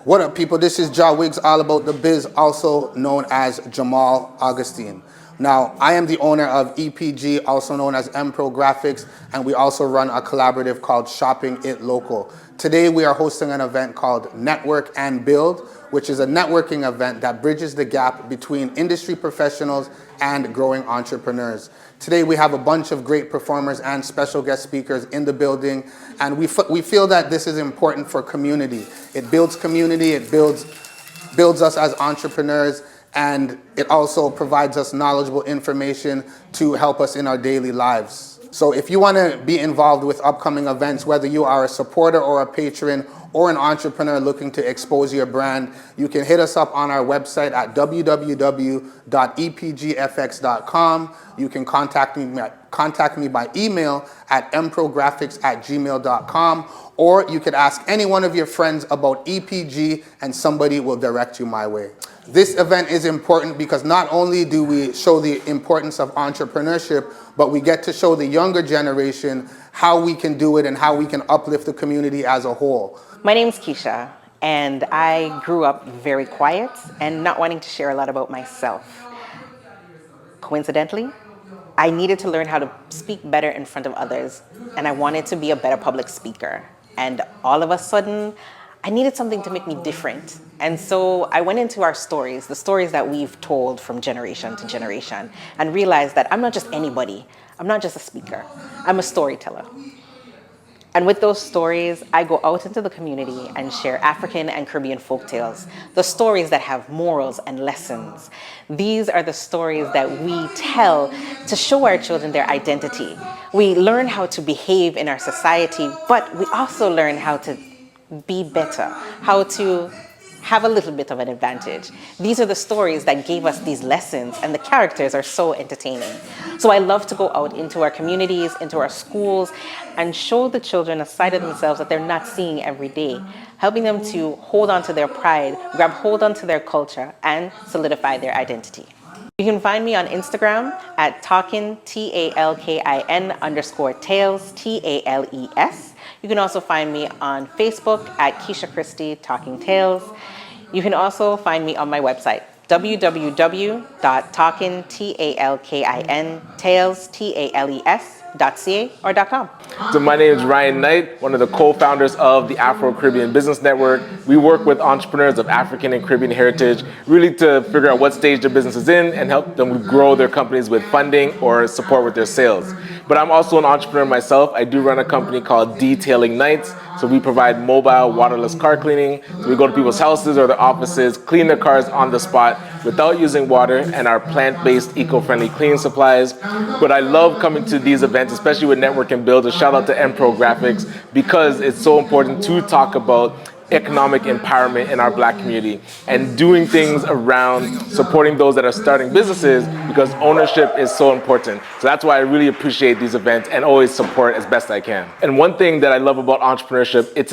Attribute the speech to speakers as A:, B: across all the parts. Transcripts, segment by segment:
A: What up, people? This is Ja Wiggs, all about the biz, also known as Jamal Augustine. Now, I am the owner of EPG, also known as M-Pro Graphics, and we also run a collaborative called Shopping It Local. Today, we are hosting an event called Network and Build, which is a networking event that bridges the gap between industry professionals and growing entrepreneurs. Today, we have a bunch of great performers and special guest speakers in the building, and we feel that this is important for community. It builds community, it builds us as entrepreneurs, and it also provides us knowledgeable information to help us in our daily lives. So if you want to be involved with upcoming events, whether you are a supporter or a patron or an entrepreneur looking to expose your brand, you can hit us up on our website at www.epgfx.com. You can contact me by email at mprographics@gmail.com, or you could ask any one of your friends about EPG and somebody will direct you my way. This event is important because not only do we show the importance of entrepreneurship, but we get to show the younger generation how we can do it and how we can uplift the community as a whole.
B: My name's Kesha, and I grew up very quiet and not wanting to share a lot about myself. Coincidentally, I needed to learn how to speak better in front of others, and I wanted to be a better public speaker. And all of a sudden, I needed something to make me different. And so I went into our stories, the stories that we've told from generation to generation, and realized that I'm not just anybody. I'm not just a speaker. I'm a storyteller. And with those stories, I go out into the community and share African and Caribbean folktales, the stories that have morals and lessons. These are the stories that we tell to show our children their identity. We learn how to behave in our society, but we also learn how to be better, how to have a little bit of an advantage. These are the stories that gave us these lessons, and the characters are so entertaining. So I love to go out into our communities, into our schools, and show the children a side of themselves that they're not seeing every day, helping them to hold on to their pride, grab hold onto their culture, and solidify their identity. You can find me on Instagram at Talkin, TALKIN_tales, TALES. You can also find me on Facebook at Kesha Christie Talking Tales. You can also find me on my website, www.talkintales.ca or .com.
C: So my name is Ryan Knight, one of the co-founders of the Afro-Caribbean Business Network. We work with entrepreneurs of African and Caribbean heritage, really to figure out what stage their business is in and help them grow their companies with funding or support with their sales. But I'm also an entrepreneur myself. I do run a company called Detailing Nights. So we provide mobile waterless car cleaning. So we go to people's houses or their offices, clean their cars on the spot without using water, and our plant-based eco-friendly cleaning supplies. But I love coming to these events, especially with Network and Build. A shout out to M-Pro Graphics, because it's so important to talk about economic empowerment in our Black community and doing things around supporting those that are starting businesses, because ownership is so important. So that's why I really appreciate these events and always support as best I can. And one thing that I love about entrepreneurship, it's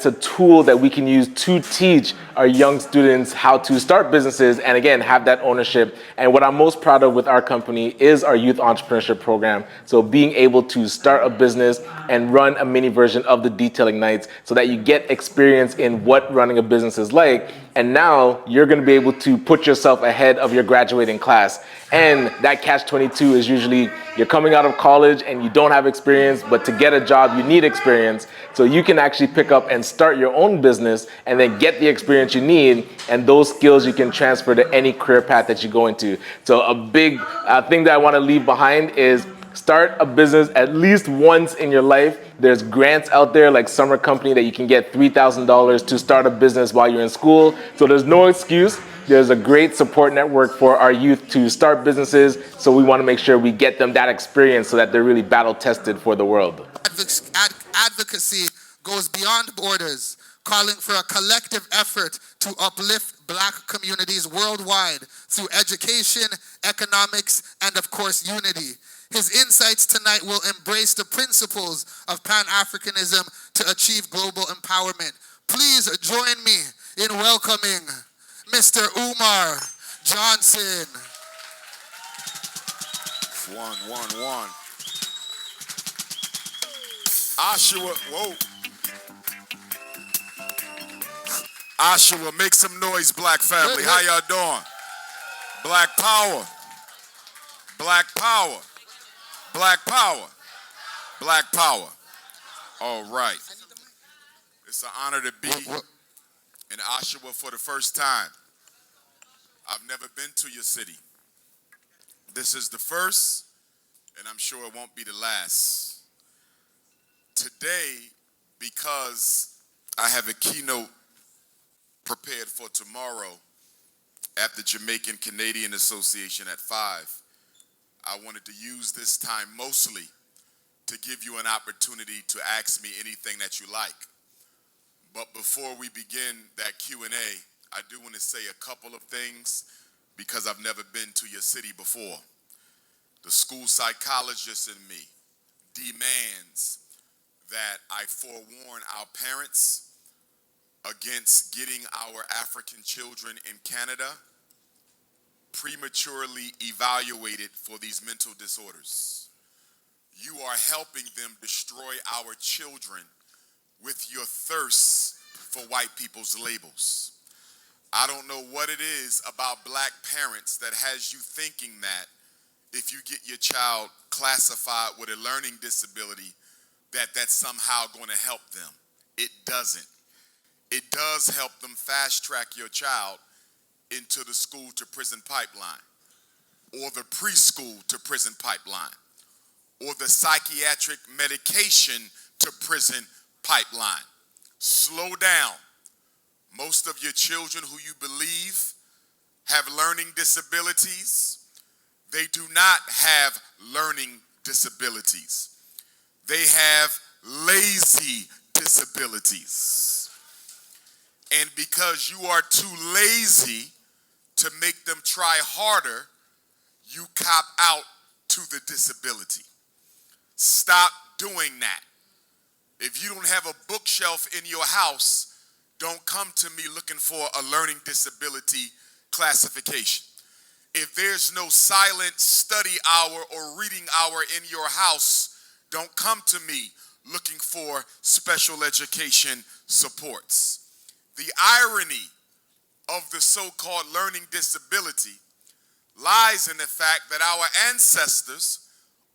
C: a tool that we can use to teach our young students how to start businesses and again have that ownership. And what I'm most proud of with our company is our youth entrepreneurship program. So being able to start a business and run a mini version of the Detailing Nights so that you get experience in what running a business is like, and now you're going to be able to put yourself ahead of your graduating class. And that catch-22 is usually you're coming out of college and you don't have experience, but to get a job you need experience. So you can actually pick up and start your own business and then get the experience you need, and those skills you can transfer to any career path that you go into. So a big thing that I want to leave behind is start a business at least once in your life. There's grants out there like Summer Company that you can get $3,000 to start a business while you're in school. So there's no excuse. There's a great support network for our youth to start businesses. So we want to make sure we get them that experience so that they're really battle tested for the world.
A: Advocacy goes beyond borders, calling for a collective effort to uplift Black communities worldwide through education, economics, and of course unity. His insights tonight will embrace the principles of Pan-Africanism to achieve global empowerment. Please join me in welcoming Mr. Umar Johnson.
D: One. Oshawa, whoa. Oshawa, make some noise, black family. How y'all doing? Black power. Black power. Black power. Black power. All right. It's an honor to be in Oshawa for the first time. I've never been to your city. This is the first, and I'm sure it won't be the last. Today, because I have a keynote prepared for tomorrow at the Jamaican Canadian Association at 5, I wanted to use this time mostly to give you an opportunity to ask me anything that you like. But before we begin that Q&A, I do want to say a couple of things because I've never been to your city before. The school psychologist in me demands that I forewarn our parents against getting our African children in Canada prematurely evaluated for these mental disorders. You are helping them destroy our children with your thirst for white people's labels. I don't know what it is about black parents that has you thinking that if you get your child classified with a learning disability, that's somehow going to help them. It doesn't. It does help them fast track your child into the school to prison pipeline, or the preschool to prison pipeline, or the psychiatric medication to prison pipeline. Slow down. Most of your children who you believe have learning disabilities, they do not have learning disabilities. They have lazy disabilities. And because you are too lazy to make them try harder, you cop out to the disability. Stop doing that. If you don't have a bookshelf in your house, don't come to me looking for a learning disability classification. If there's no silent study hour or reading hour in your house, don't come to me looking for special education supports. The irony of the so-called learning disability lies in the fact that our ancestors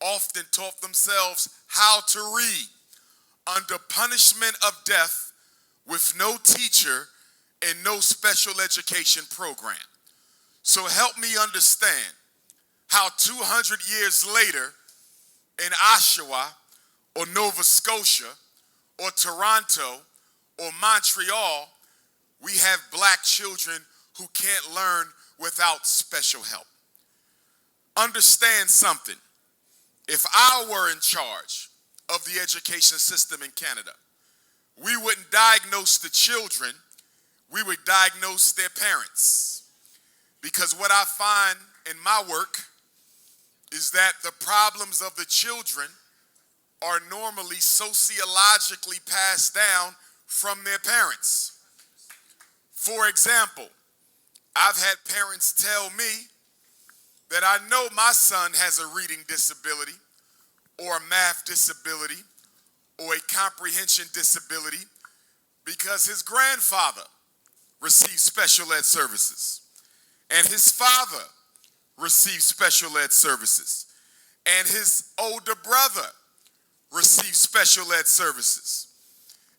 D: often taught themselves how to read under punishment of death with no teacher and no special education program. So help me understand how 200 years later in Oshawa or Nova Scotia or Toronto or Montreal, we have black children who can't learn without special help. Understand something. If I were in charge of the education system in Canada, we wouldn't diagnose the children, we would diagnose their parents. Because what I find in my work is that the problems of the children are normally sociologically passed down from their parents. For example, I've had parents tell me that I know my son has a reading disability or a math disability or a comprehension disability because his grandfather received special ed services and his father received special ed services and his older brother received special ed services.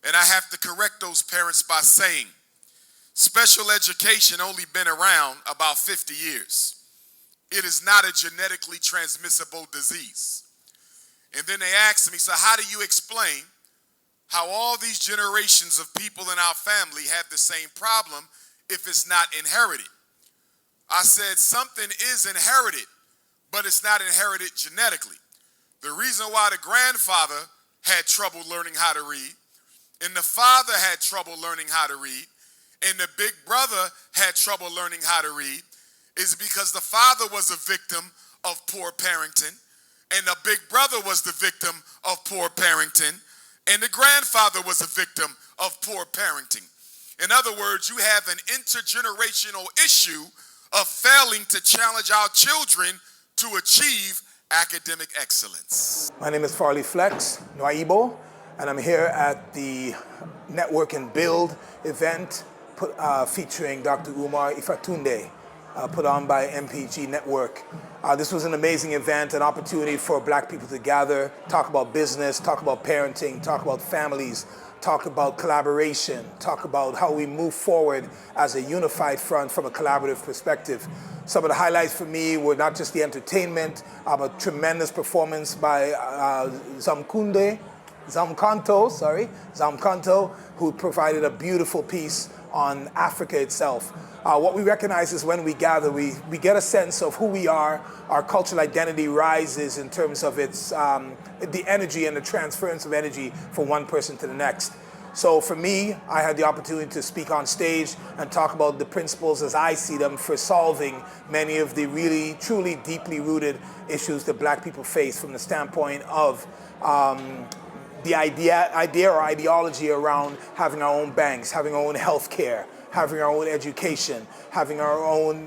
D: And I have to correct those parents by saying special education only been around about 50 years. It is not a genetically transmissible disease. And then they asked me, so how do you explain how all these generations of people in our family have the same problem if it's not inherited? I said something is inherited, but it's not inherited genetically. The reason why the grandfather had trouble learning how to read, and the father had trouble learning how to read, and the big brother had trouble learning how to read, is because the father was a victim of poor parenting, and the big brother was the victim of poor parenting, and the grandfather was a victim of poor parenting. In other words, you have an intergenerational issue of failing to challenge our children to achieve academic excellence.
E: My name is Farley Flex, Nwaibo, and I'm here at the Network and Build event featuring Dr. Umar Ifatunde, put on by EPG Network. This was an amazing event, an opportunity for black people to gather, talk about business, talk about parenting, talk about families, talk about collaboration, talk about how we move forward as a unified front from a collaborative perspective. Some of the highlights for me were not just the entertainment, a tremendous performance by Zamkanto, who provided a beautiful piece on Africa itself. What we recognize is when we gather, we get a sense of who we are. Our cultural identity rises in terms of its the energy and the transference of energy from one person to the next. So for me, I had the opportunity to speak on stage and talk about the principles as I see them for solving many of the really, truly deeply rooted issues that black people face from the standpoint of the idea or ideology around having our own banks, having our own health care, having our own education, having our own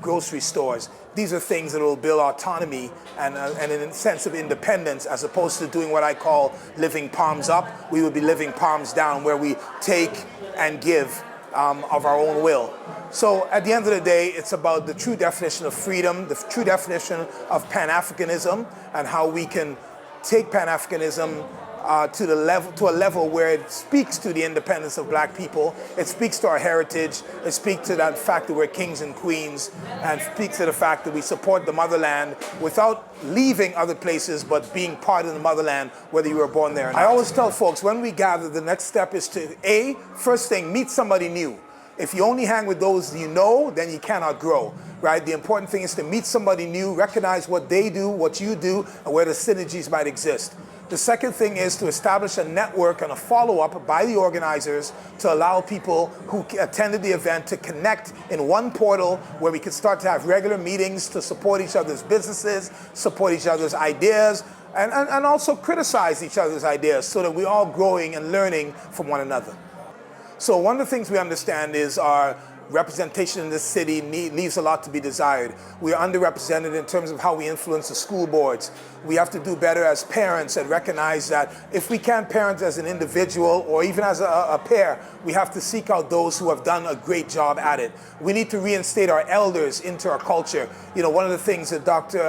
E: grocery stores. These are things that will build autonomy and a sense of independence, as opposed to doing what I call living palms up. We would be living palms down, where we take and give of our own will. So at the end of the day, it's about the true definition of freedom, the true definition of Pan-Africanism, and how we can take Pan-Africanism to a level where it speaks to the independence of black people. It speaks to our heritage. It speaks to that fact that we're kings and queens, and speaks to the fact that we support the motherland without leaving other places, but being part of the motherland, whether you were born there or not. I always tell folks, when we gather, the next step is to, first thing, meet somebody new. If you only hang with those you know, then you cannot grow, right? The important thing is to meet somebody new, recognize what they do, what you do, and where the synergies might exist. The second thing is to establish a network and a follow-up by the organizers to allow people who attended the event to connect in one portal where we can start to have regular meetings to support each other's businesses, support each other's ideas, and also criticize each other's ideas, so that we're all growing and learning from one another. So one of the things we understand is our representation in this city leaves a lot to be desired. We are underrepresented in terms of how we influence the school boards. We have to do better as parents and recognize that if we can't parent as an individual or even as a pair, we have to seek out those who have done a great job at it. We need to reinstate our elders into our culture. You know, one of the things that Dr.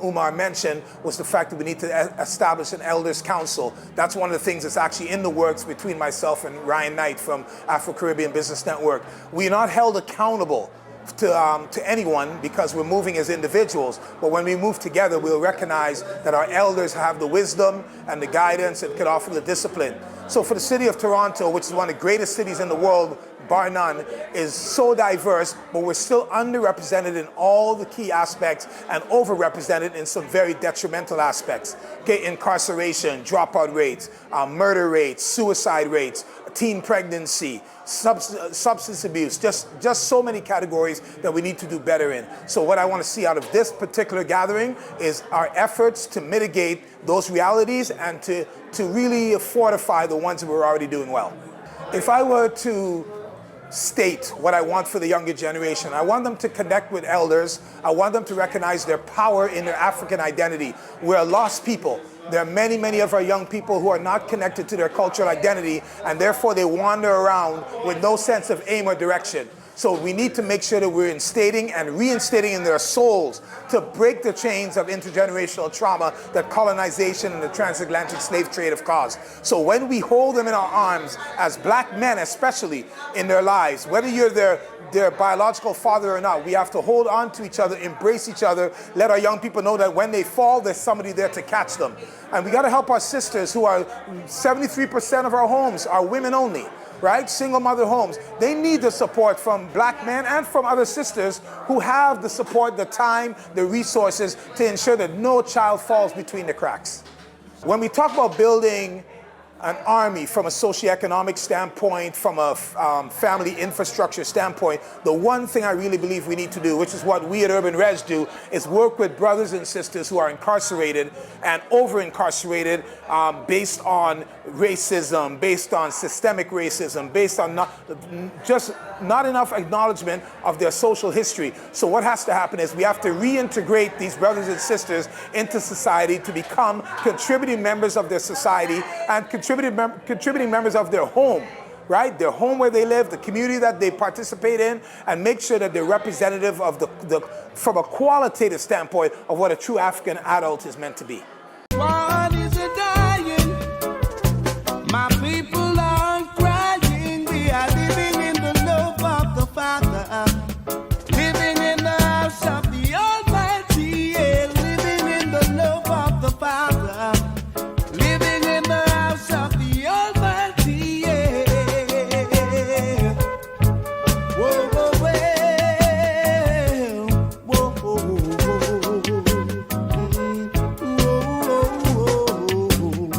E: Umar mentioned was the fact that we need to establish an elders council. That's one of the things that's actually in the works between myself and Ryan Knight from Afro-Caribbean Business Network. We are not held accountable to anyone because we're moving as individuals, but when we move together, we'll recognize that our elders have the wisdom and the guidance and can offer the discipline. So for the city of Toronto, which is one of the greatest cities in the world, bar none, is so diverse, but we're still underrepresented in all the key aspects and overrepresented in some very detrimental aspects. Okay, incarceration, dropout rates, murder rates, suicide rates, teen pregnancy, substance abuse, just so many categories that we need to do better in. So what I want to see out of this particular gathering is our efforts to mitigate those realities and to really fortify the ones that we're already doing well. If I were to state what I want for the younger generation, I want them to connect with elders. I want them to recognize their power in their African identity. We're a lost people. There are many, many of our young people who are not connected to their cultural identity, and therefore they wander around with no sense of aim or direction. So we need to make sure that we're instating and reinstating in their souls to break the chains of intergenerational trauma that colonization and the transatlantic slave trade have caused. So when we hold them in our arms, as black men especially in their lives, whether you're their biological father or not, we have to hold on to each other, embrace each other, let our young people know that when they fall, there's somebody there to catch them. And we got to help our sisters, who are 73% of our homes are women only, right? Single mother homes. They need the support from black men and from other sisters who have the support, the time, the resources to ensure that no child falls between the cracks. When we talk about building an army from a socioeconomic standpoint, from a family infrastructure standpoint, the one thing I really believe we need to do, which is what we at Urban Res do, is work with brothers and sisters who are incarcerated and over-incarcerated based on racism, based on systemic racism, based on not enough acknowledgement of their social history. So what has to happen is we have to reintegrate these brothers and sisters into society to become contributing members of their society and contributing members of their home. right? Their home where they live, the community that they participate in, and make sure that they're representative of from a qualitative standpoint of what a true African adult is meant to be.
F: One is a dying, my people are crying. We are living in the love of the Father, living in the house of the Almighty, yeah. Living in the love of the Father, living in the house of the Almighty, yeah. Whoa, whoa, whoa,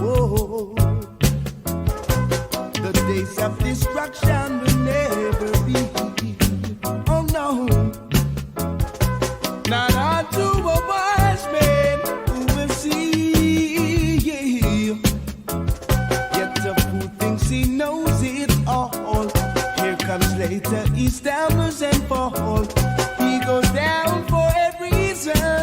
F: whoa, the days of destruction will never be. Oh no, not unto a wise man who will see. Yet the fool thinks he knows it all. Here comes later, he stammers and falls. He goes down for a reason.